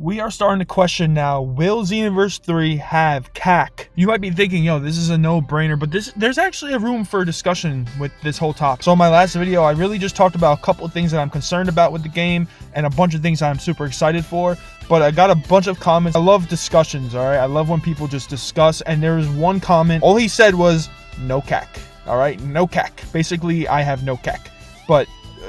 We are starting to question now, will Xenoverse 3 have CAC? You might be thinking, yo, this is a no-brainer, but there's actually a room for discussion with this whole topic. So in my last video, I really just talked about a couple of things that I'm concerned about with the game and a bunch of things I'm super excited for, but I got a bunch of comments. I love discussions, all right? I love when people just discuss, and there was one comment, all he said was, no CAC, all right? No CAC. Basically, I have no CAC, but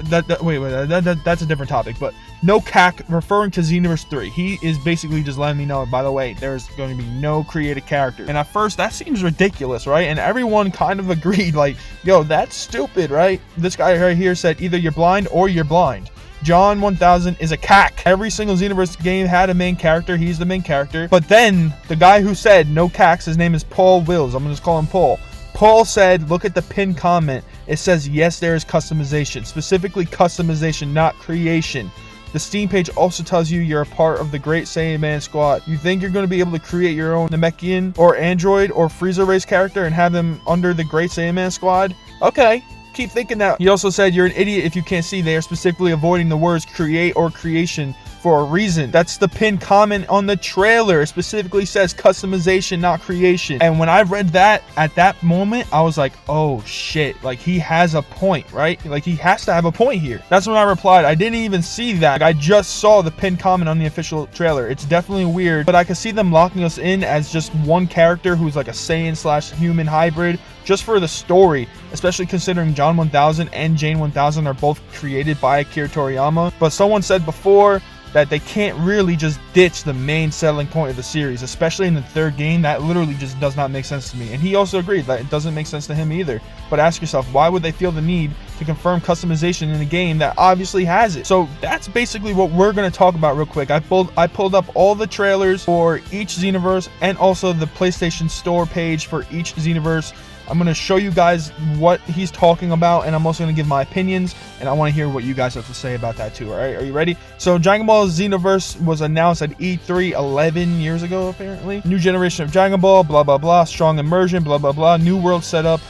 that's a different topic, but no CAC, referring to Xenoverse 3. He is basically just letting me know, by the way, there's going to be no created character. And at first, that seems ridiculous, right? And everyone kind of agreed, like, yo, that's stupid, right? This guy right here said, either you're blind or you're blind. John 1000 is a CAC. Every single Xenoverse game had a main character. He's the main character. But then, the guy who said no CACs, his name is Paul Wills. I'm going to just call him Paul. Paul said, look at the pinned comment. It says, yes, there is customization. Specifically customization, not creation. The Steam page also tells you you're a part of the Great Saiyaman Squad. You think you're going to be able to create your own Namekian or Android or Frieza race character and have them under the Great Saiyaman Squad? Okay, keep thinking that. He also said you're an idiot if you can't see they are specifically avoiding the words create or creation for a reason. That's the pinned comment on the trailer. It specifically says customization, not creation. And when I read that, at that moment, I was like, oh shit, like he has a point, right? Like he has to have a point here. That's when I replied. I didn't even see that. Like, I just saw the pinned comment on the official trailer. It's definitely weird, but I could see them locking us in as just one character who's like a Saiyan/human hybrid, just for the story, especially considering John 1000 and Jane 1000 are both created by Akira Toriyama. But someone said before that they can't really just ditch the main selling point of the series, especially in the third game. That literally just does not make sense to me. And he also agreed that it doesn't make sense to him either. But ask yourself, why would they feel the need to confirm customization in a game that obviously has it? So that's basically what we're going to talk about real quick. I pulled up all the trailers for each Xenoverse and also the PlayStation Store page for each Xenoverse. I'm going to show you guys what he's talking about, and I'm also going to give my opinions, and I want to hear what you guys have to say about that too, alright? Are you ready? So Dragon Ball Xenoverse was announced at E3 11 years ago, apparently. New generation of Dragon Ball, blah blah blah, strong immersion, blah blah blah, new world setup,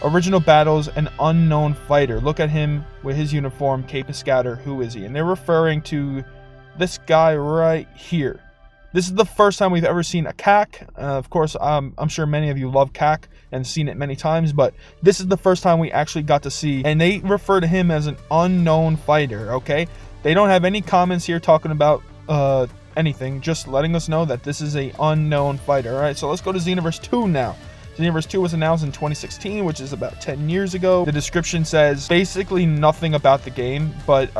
original battles, an unknown fighter. Look at him with his uniform, cape and scatter. Who is he? And they're referring to this guy right here. This is the first time we've ever seen a CAC. Of course, I'm sure many of you love CAC and seen it many times, but this is the first time we actually got to see, and they refer to him as an unknown fighter, okay? They don't have any comments here talking about anything, just letting us know that this is a unknown fighter. All right, so let's go to Xenoverse 2 now. Xenoverse 2 was announced in 2016, which is about 10 years ago. The description says basically nothing about the game, but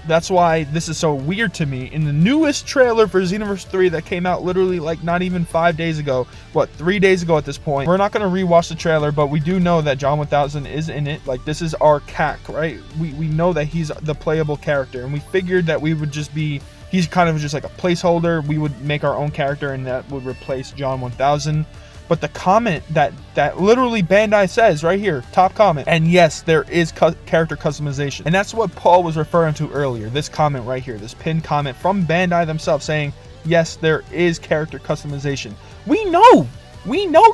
that's why this is so weird to me. In the newest trailer for Xenoverse 3 that came out literally like not even 5 days ago, 3 days ago at this point, we're not going to rewatch the trailer, but we do know that John 1000 is in it. Like, this is our CAC, right? We know that he's the playable character, and we figured that we would just be, he's kind of just like a placeholder. We would make our own character, and that would replace John 1000. But the comment that literally Bandai says right here, top comment, and yes, there is character customization. And that's what Paul was referring to earlier, this comment right here, this pinned comment from Bandai themselves saying, yes, there is character customization. We know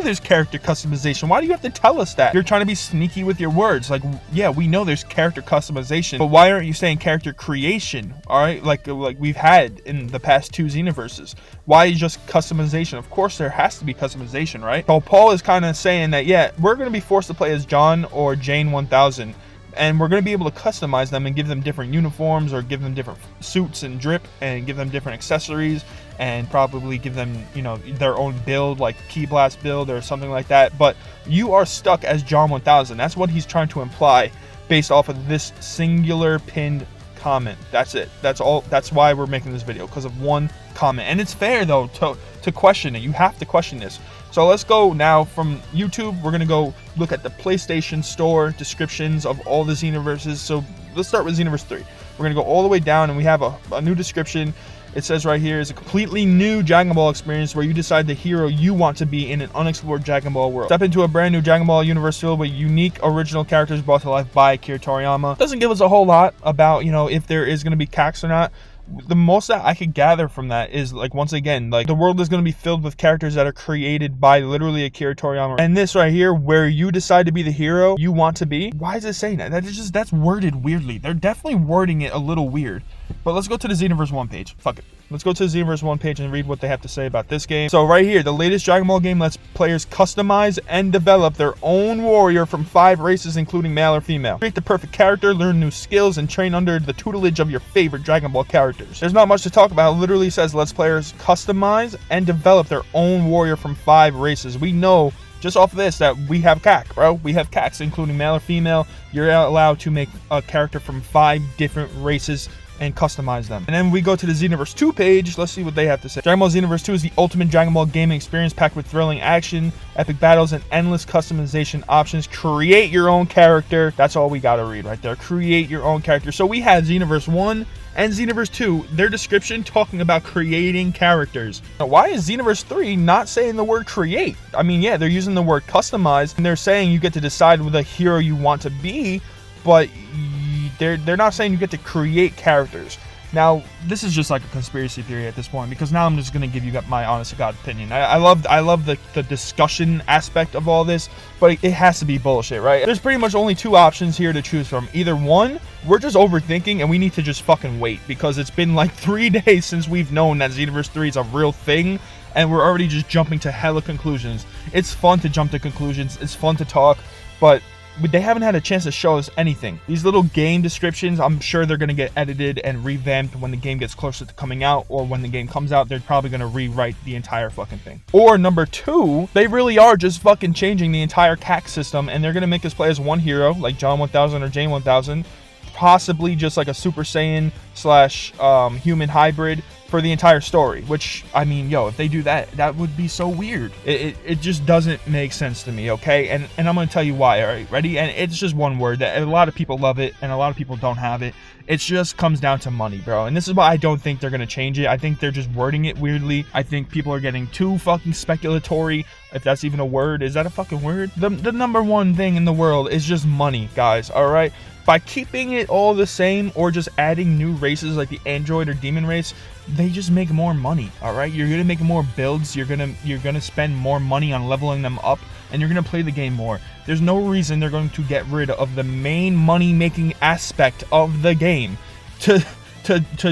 there's character customization. Why do you have to tell us that? You're trying to be sneaky with your words. Like, yeah, we know there's character customization, but why aren't you saying character creation? All right, like we've had in the past 2 Xenoverses. Why just customization? Of course there has to be customization, right? So Paul is kind of saying that, yeah, we're going to be forced to play as John or Jane 1000, and we're going to be able to customize them and give them different uniforms, or give them different suits and drip, and give them different accessories, and probably give them, you know, their own build, like Ki Blast build or something like that. But you are stuck as John 1000. That's what he's trying to imply based off of this singular pinned comment. That's it. That's all. That's why we're making this video, because of one comment. And it's fair though to question it. You have to question this. So let's go now from YouTube. We're gonna go look at the PlayStation Store descriptions of all the Xenoverses. So let's start with Xenoverse 3. We're gonna go all the way down, and we have a new description. It says right here, is a completely new Dragon Ball experience where you decide the hero you want to be in an unexplored Dragon Ball world. Step into a brand new Dragon Ball universe filled with unique original characters brought to life by Akira Toriyama. Doesn't give us a whole lot about, you know, if there is going to be CACs or not. The most that I could gather from that is, like, once again, like, the world is going to be filled with characters that are created by literally Akira Toriyama. And this right here, where you decide to be the hero you want to be, why is it saying that? That's worded weirdly. They're definitely wording it a little weird. But let's go to the Xenoverse 1 page. Fuck it. Let's go to the Xenoverse 1 page and read what they have to say about this game. So right here, the latest Dragon Ball game lets players customize and develop their own warrior from 5 races, including male or female. Create the perfect character, learn new skills, and train under the tutelage of your favorite Dragon Ball characters. There's not much to talk about. It literally says lets players customize and develop their own warrior from 5 races. We know just off of this that we have CAC, bro. We have CACs, including male or female. You're allowed to make a character from 5 different races and customize them. And then we go to the Xenoverse 2 page. Let's see what they have to say. Dragon Ball Xenoverse 2 is the ultimate Dragon Ball gaming experience packed with thrilling action, epic battles, and endless customization options. Create your own character. That's all we gotta read right there. Create your own character. So we had Xenoverse 1 and Xenoverse 2, their description talking about creating characters. Now, why is Xenoverse 3 not saying the word create? I mean, yeah, they're using the word customize, and they're saying you get to decide what the hero you want to be, but they're not saying you get to create characters. Now, this is just like a conspiracy theory at this point, because now I'm just going to give you my honest to God opinion. I love the discussion aspect of all this, but it has to be bullshit, right? There's pretty much only 2 options here to choose from. Either one, we're just overthinking and we need to just fucking wait, because it's been like 3 days since we've known that Xenoverse 3 is a real thing, and we're already just jumping to hella conclusions. It's fun to jump to conclusions, it's fun to talk, but they haven't had a chance to show us anything. These little game descriptions, I'm sure they're going to get edited and revamped when the game gets closer to coming out, or when the game comes out, they're probably going to rewrite the entire fucking thing. Or number 2, they really are just fucking changing the entire CAC system, and they're going to make us play as one hero, like John 1000 or Jane 1000, possibly just like a Super Saiyan / human hybrid for the entire story, which, I mean, yo, if they do that, that would be so weird. It just doesn't make sense to me, okay? And I'm gonna tell you why, all right? Ready? And it's just one word that a lot of people love it and a lot of people don't have it. It just comes down to money, bro. And this is why I don't think they're gonna change it. I think they're just wording it weirdly. I think people are getting too fucking speculatory, if that's even a word. Is that a fucking word? The number one thing in the world is just money, guys, all right? By keeping it all the same or just adding new races like the android or demon race, they just make more money, all right? You're gonna make more builds, you're gonna spend more money on leveling them up, and you're gonna play the game more. There's no reason they're going to get rid of the main money-making aspect of the game to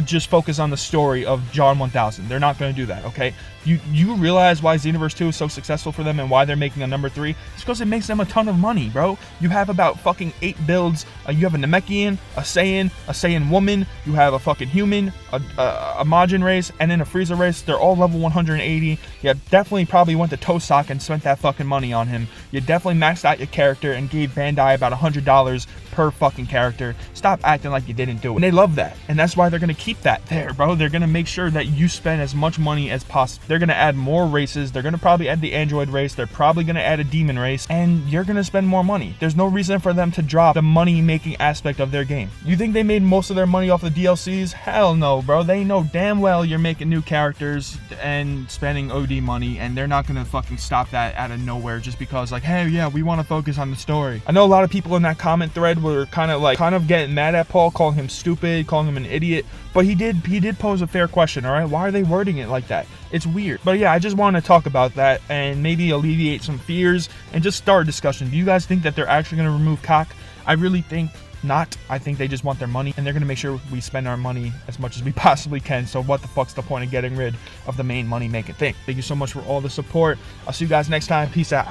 just focus on the story of John 1000. They're not going to do that, okay? You realize why Xenoverse 2 is so successful for them and why they're making a number 3? It's because it makes them a ton of money, bro. You have about fucking 8 builds. You have a Namekian, a Saiyan woman, you have a fucking human, a Majin race, and then a Frieza race. They're all level 180. You definitely probably went to Tosak and spent that fucking money on him. You definitely maxed out your character and gave Bandai about $100 per fucking character. Stop acting like you didn't do it. And they love that. And that's why they're going to keep that there, bro. They're going to make sure that you spend as much money as possible. They're going to add more races. They're going to probably add the android race. They're probably going to add a demon race. And you're going to spend more money. There's no reason for them to drop the money-making aspect of their game. You think they made most of their money off the DLCs? Hell no, bro. They know damn well you're making new characters and spending OD money, and they're not going to fucking stop that out of nowhere just because, like, hey, yeah, we want to focus on the story. I know a lot of people in that comment thread were kind of getting mad at Paul, calling him stupid, calling him an idiot, but he did pose a fair question, all right? Why are they wording it like that? It's weird. But yeah, I just want to talk about that and maybe alleviate some fears and just start a discussion. Do you guys think that they're actually going to remove CAC? I really think not. I think they just want their money, and they're going to make sure we spend our money as much as we possibly can. So what the fuck's the point of getting rid of the main money making thing? Thank you so much for all the support. I'll see you guys next time. Peace out.